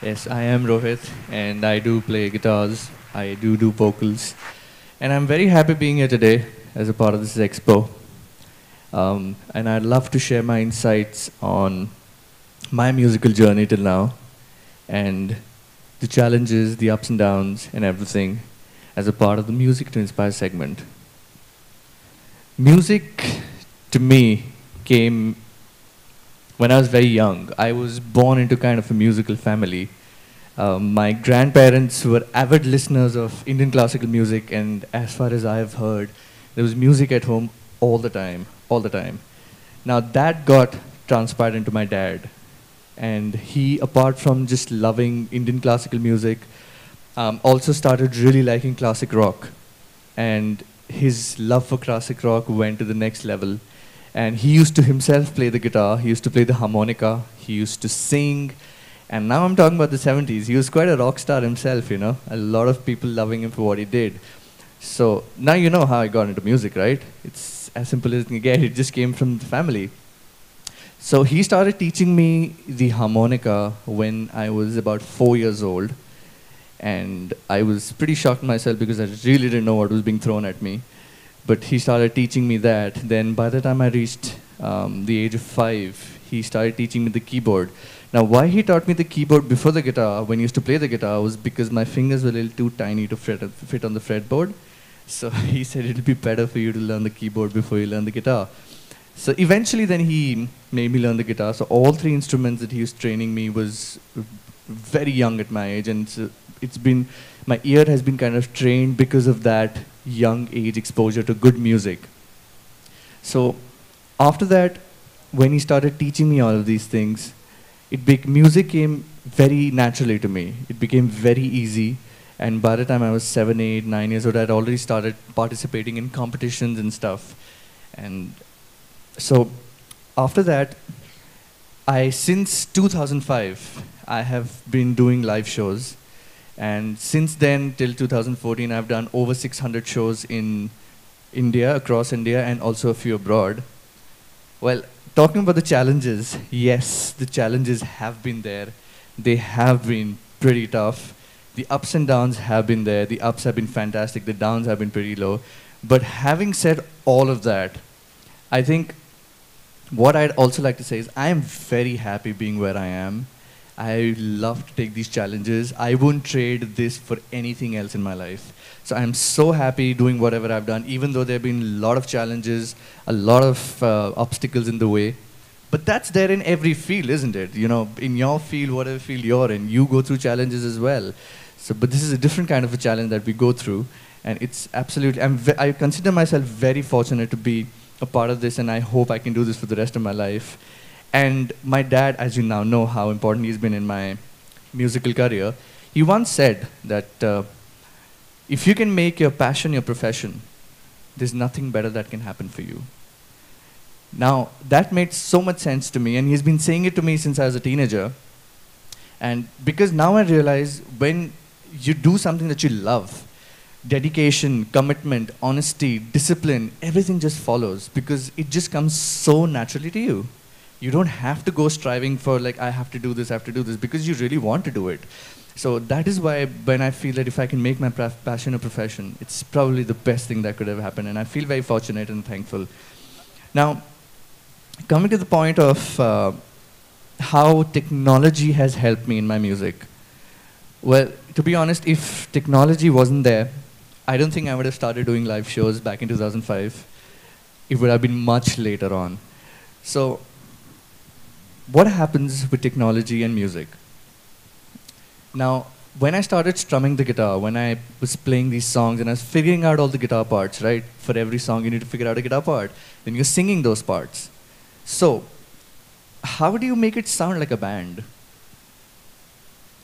Yes, I am Rohit, and I do play guitars. I do vocals, and I'm very happy being here today as a part of this expo. And I'd love to share my insights on my musical journey till now, and the challenges, the ups and downs, and everything as a part of the Music to Inspire segment. Music, to me, came when I was very young. I was born into kind of a musical family. My grandparents were avid listeners of Indian classical music, and as far as I have heard, there was music at home all the time, all the time. Now that got transpired into my dad, and he, apart from just loving Indian classical music, also started really liking classic rock, and his love for classic rock went to the next level. And he used to himself play the guitar, he used to play the harmonica, he used to sing. And now I'm talking about the 70s. He was quite a rock star himself, you know. A lot of people loving him for what he did. So now you know how I got into music, right? It's as simple as it can get. It just came from the family. So he started teaching me the harmonica when I was about 4 years old. And I was pretty shocked myself because I really didn't know what was being thrown at me. But he started teaching me that. Then by the time I reached the age of 5, he started teaching me the keyboard. Now, why he taught me the keyboard before the guitar, when he used to play the guitar, was because my fingers were a little too tiny to fit on the fretboard. So he said it'll be better for you to learn the keyboard before you learn the guitar. So eventually then he made me learn the guitar. So all three instruments that he was training me was very young at my age. And it's been, my ear has been kind of trained because of that young age exposure to good music. So after that, when he started teaching me all of these things, music came very naturally to me. It became very easy. And by the time I was 7, 8, 9 years old, I'd already started participating in competitions and stuff. And so after that, since 2005, I have been doing live shows. And since then, till 2014, I've done over 600 shows in India, across India, and also a few abroad. Well, talking about the challenges, yes, the challenges have been there. They have been pretty tough. The ups and downs have been there. The ups have been fantastic. The downs have been pretty low. But having said all of that, I think what I'd also like to say is I am very happy being where I am. I love to take these challenges. I wouldn't trade this for anything else in my life. So I'm so happy doing whatever I've done, even though there have been a lot of challenges, a lot of obstacles in the way. But that's there in every field, isn't it? You know, in your field, whatever field you're in, you go through challenges as well. So, but this is a different kind of a challenge that we go through. And it's absolutely, I consider myself very fortunate to be a part of this, and I hope I can do this for the rest of my life. And my dad, as you now know how important he's been in my musical career, he once said that if you can make your passion your profession, there's nothing better that can happen for you. Now, that made so much sense to me, and he's been saying it to me since I was a teenager. And because now I realize when you do something that you love, dedication, commitment, honesty, discipline, everything just follows because it just comes so naturally to you. You don't have to go striving for like, I have to do this, I have to do this, because you really want to do it. So that is why when I feel that if I can make my passion a profession, it's probably the best thing that could have happened. And I feel very fortunate and thankful. Now, coming to the point of how technology has helped me in my music. Well, to be honest, if technology wasn't there, I don't think I would have started doing live shows back in 2005. It would have been much later on. So, what happens with technology and music? Now, when I started strumming the guitar, when I was playing these songs and I was figuring out all the guitar parts, right? For every song, you need to figure out a guitar part. Then you're singing those parts. So, how do you make it sound like a band?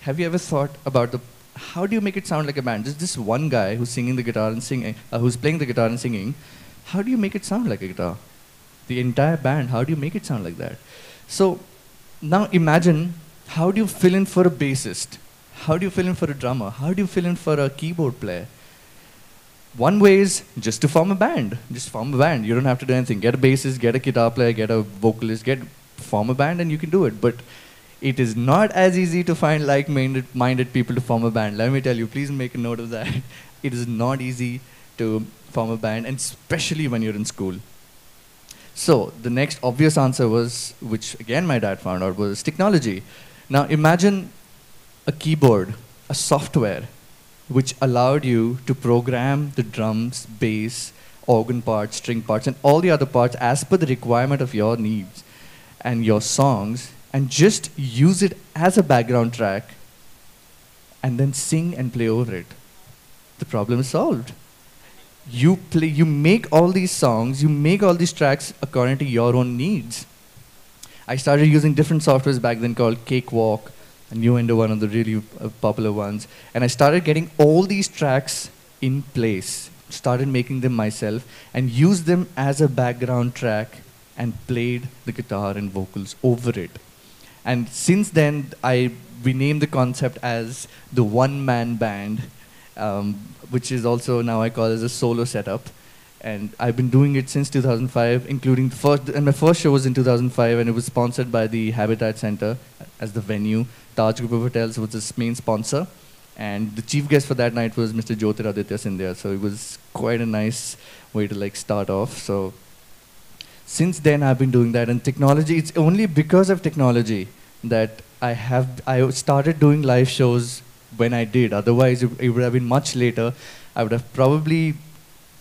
Have you ever thought about how do you make it sound like a band? Just this one guy who's singing the guitar and singing, who's playing the guitar and singing. How do you make it sound like a guitar? The entire band, how do you make it sound like that? So now imagine, how do you fill in for a bassist? How do you fill in for a drummer? How do you fill in for a keyboard player? One way is just to form a band. Just form a band. You don't have to do anything. Get a bassist, get a guitar player, get a vocalist, form a band, and you can do it. But It is not as easy to find like-minded people to form a band. Let me tell you, please make a note of that. It is not easy to form a band, and especially when you're in school. So the next obvious answer was, which again my dad found out, was technology. Now imagine a keyboard, a software, which allowed you to program the drums, bass, organ parts, string parts, and all the other parts as per the requirement of your needs and your songs, and just use it as a background track and then sing and play over it. The problem is solved. You make all these songs, you make all these tracks according to your own needs. I started using different softwares back then called Cakewalk, Nuendo, one of the really popular ones, and I started getting all these tracks in place, started making them myself, and used them as a background track and played the guitar and vocals over it. And since then, we named the concept as the one-man band, which is also now I call as a solo setup. And I've been doing it since 2005, including my first show was in 2005, and it was sponsored by the Habitat Center as the venue. Taj Group of Hotels was its main sponsor, and the chief guest for that night was Mr. Jyotiraditya Scindia. So it was quite a nice way to like start off. So since then, I've been doing that, and technology. It's only because of technology that I started doing live shows when I did. Otherwise, it would have been much later. I would have probably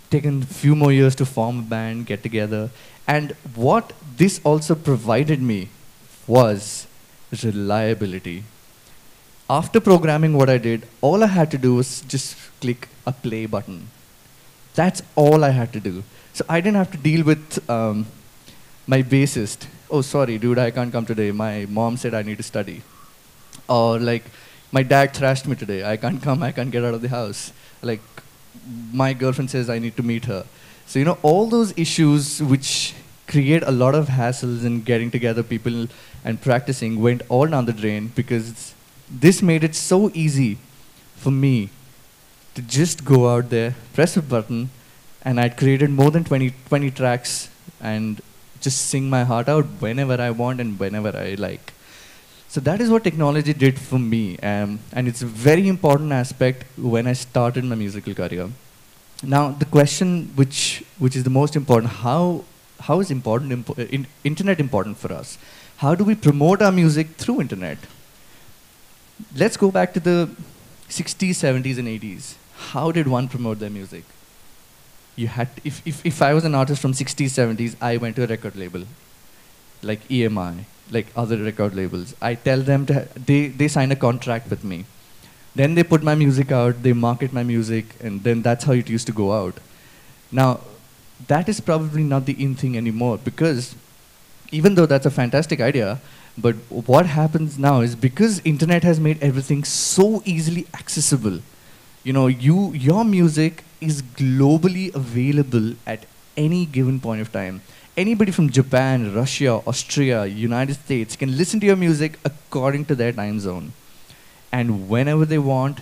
taken a few more years to form a band, get together. And what this also provided me was reliability. After programming what I did, all I had to do was just click a play button. That's all I had to do. So I didn't have to deal with my bassist. Oh, sorry, dude, I can't come today. My mom said I need to study. Or like, my dad thrashed me today. I can't come, I can't get out of the house. Like, my girlfriend says I need to meet her. So, all those issues which create a lot of hassles in getting together people and practicing went all down the drain, because this made it so easy for me to just go out there, press a button, and I'd created more than 20 tracks and just sing my heart out whenever I want and whenever I like. So that is what technology did for me, and it's a very important aspect when I started my musical career. Now, the question which is the most important, how is internet important for us? How do we promote our music through internet? Let's go back to the 60s, 70s, and 80s. How did one promote their music? You had if I was an artist from 60s, 70s, I went to a record label, like EMI, like other record labels. I tell them they sign a contract with me. Then they put my music out, they market my music, and then that's how it used to go out. Now, that is probably not the in thing anymore, because even though that's a fantastic idea, but what happens now is, because internet has made everything so easily accessible, your music is globally available at any given point of time. Anybody from Japan, Russia, Austria, United States can listen to your music according to their time zone, and whenever they want,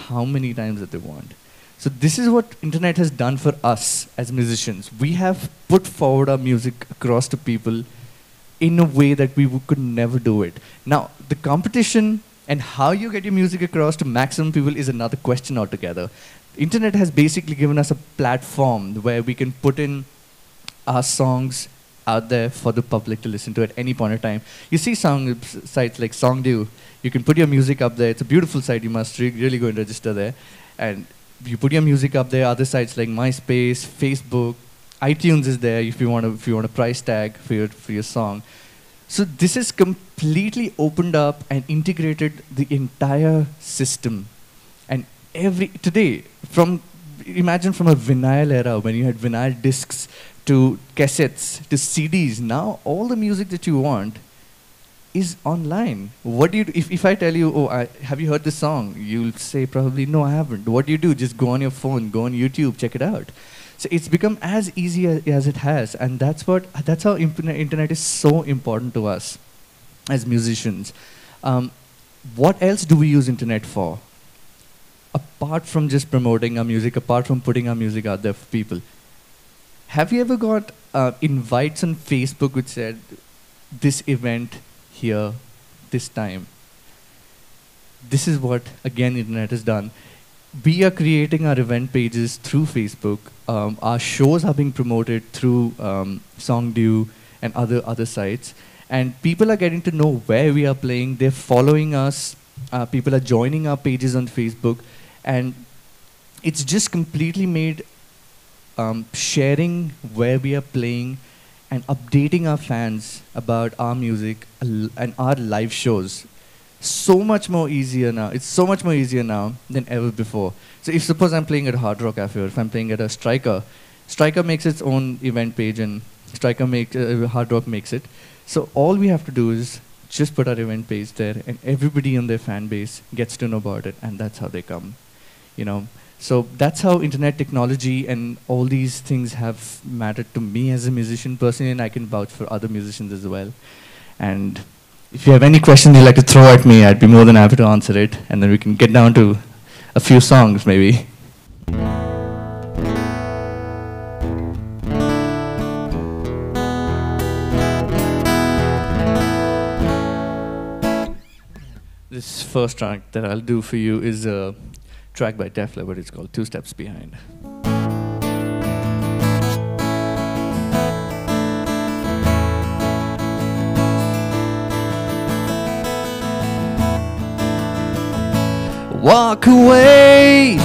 how many times that they want. So this is what internet has done for us as musicians. We have put forward our music across to people in a way that we could never do it. Now, the competition and how you get your music across to maximum people is another question altogether. Internet has basically given us a platform where we can put in our songs out there for the public to listen to at any point of time. You see sites like Songdew, you can put your music up there. It's a beautiful site. You must really go and register there. And you put your music up there. Other sites like MySpace, Facebook, iTunes is there if you want a price tag for your song. So this has completely opened up and integrated the entire system. And imagine from a vinyl era when you had vinyl discs to cassettes to CDs. Now all the music that you want is online. What do you do? If I tell you, have you heard this song? You'll say probably, no, I haven't. What do? Just go on your phone, go on YouTube, check it out. So it's become as easy as it has, and that's how internet is so important to us as musicians. What else do we use internet for? Apart from just promoting our music, apart from putting our music out there for people. Have you ever got invites on Facebook which said, this event here, this time. This is what, again, internet has done. We are creating our event pages through Facebook. Our shows are being promoted through Songdew and other sites. And people are getting to know where we are playing. They're following us. People are joining our pages on Facebook. And it's just completely made sharing where we are playing and updating our fans about our music and our live shows so much more easier now. It's so much more easier now than ever before. So if suppose I'm playing at a Hard Rock Cafe, or if I'm playing at a Striker makes its own event page, and Hard Rock makes it. So all we have to do is just put our event page there, and everybody in their fan base gets to know about it, and that's how they come. You know, so that's how internet technology and all these things have mattered to me as a musician personally, and I can vouch for other musicians as well. And if you have any questions you'd like to throw at me, I'd be more than happy to answer it, and then we can get down to a few songs maybe. This first track that I'll do for you is a track by Def Leppard. It's called 2 Steps Behind. Walk away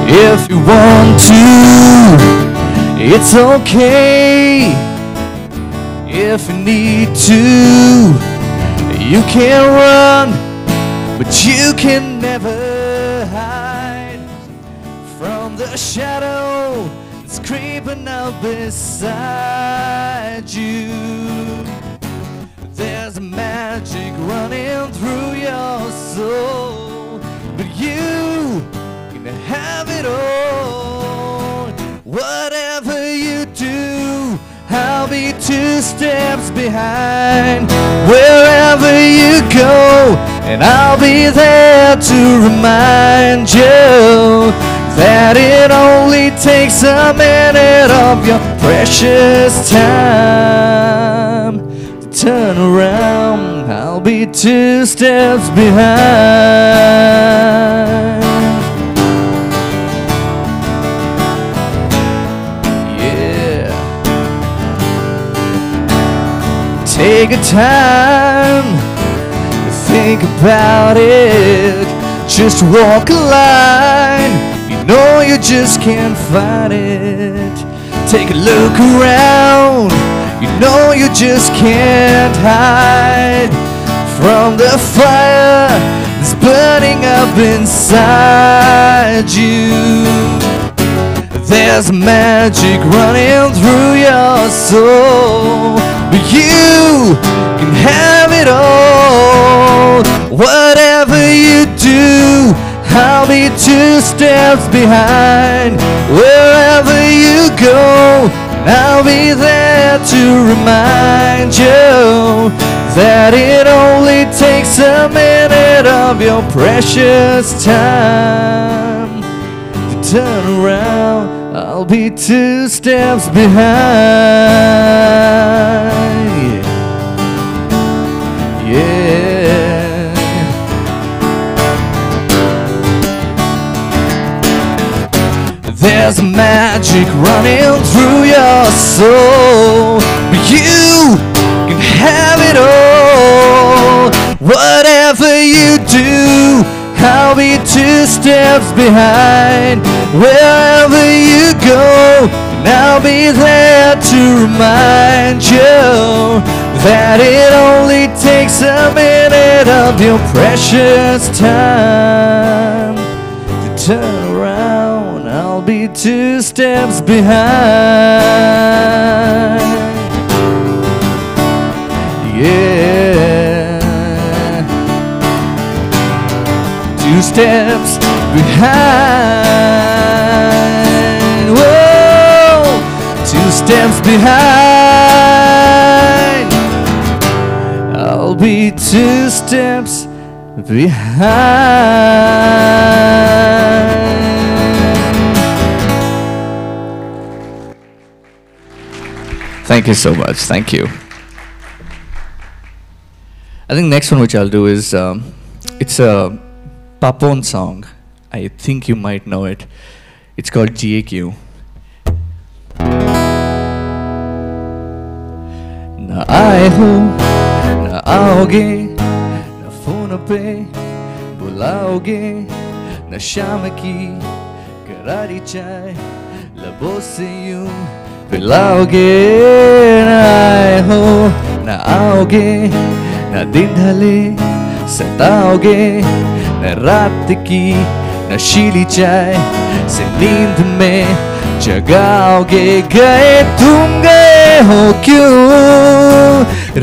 if you want to. It's okay if you need to. You can run, but you can never hide from the shadow that's creeping up beside you. There's magic running through your soul, but you can have it all. Whatever you do, I'll be 2 steps behind. Wherever you go, and I'll be there to remind you that it only takes a minute of your precious time to turn around. I'll be 2 steps behind. Take a time to think about it. Just walk a line, you know you just can't fight it. Take a look around, you know you just can't hide from the fire that's burning up inside you. There's magic running through your soul, but you can have it all. Whatever you do, I'll be 2 steps behind. Wherever you go, I'll be there to remind you that it only takes a minute of your precious time to turn around. I'll be 2 steps behind. Yeah. There's magic running through your soul, but you can have it all. Whatever you do, I'll be 2 steps behind. Wherever you go, and I'll be there to remind you that it only takes a minute of your precious time to turn around. I'll be 2 steps behind. Yeah. 2 steps behind. Whoa, 2 steps behind. I'll be 2 steps behind. Thank you so much. Thank you. I think next one which I'll do is it's a Papon song. I think you might know it. It's called GAQ. ना आए हो ना आओगे ना phone पे बुलाओगे ना शाम की करारी चाय लबों से यूं पिलाओगे ना आए हो ना आओगे ना दिन ढले सताओगे न रात की नशीली चाय से नींद में जगाओगे गए तुम गए हो क्यों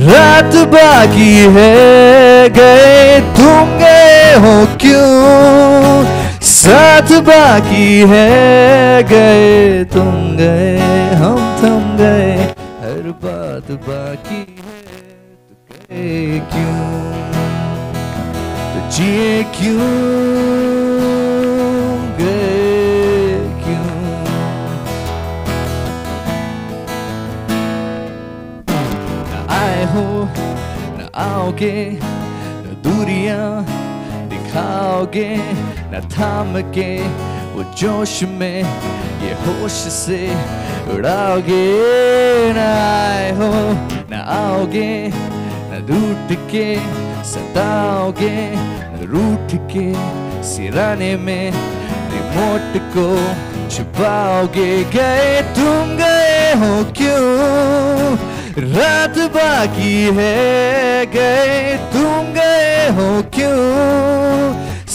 रात बाकी है गए तुम गए हो क्यों साथ बाकी है गए तुम गए हम थम गए हर बात बाकी है तो गए क्यों जिए क्यों गए क्यों न आए हो न आओगे न दूरियां दिखाओगे न थाम के वो जोश में ये होश से उड़ाओगे न आए हो न आओगे न रूठ के सताओगे रूठ के सिराने में रिमोट को छुपाओगे गए तुम गए हो क्यों रात बाकी है गए तुम गए हो क्यों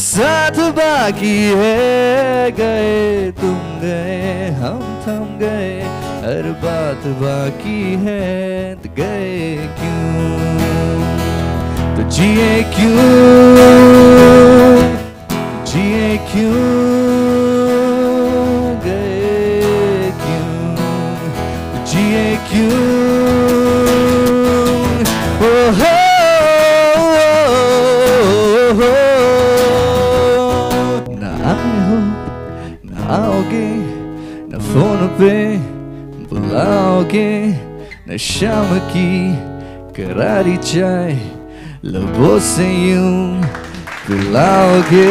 साथ बाकी है गए तुम गए हम थम गए हर बात बाकी है तो गए क्यों तो जिए क्यों गए क्यों जिए क्यों ओ हो ना आए हो ना आओगे ना फोन पे बुलाओगे न शाम की करारी चाय लबों से यूं पिलाओगे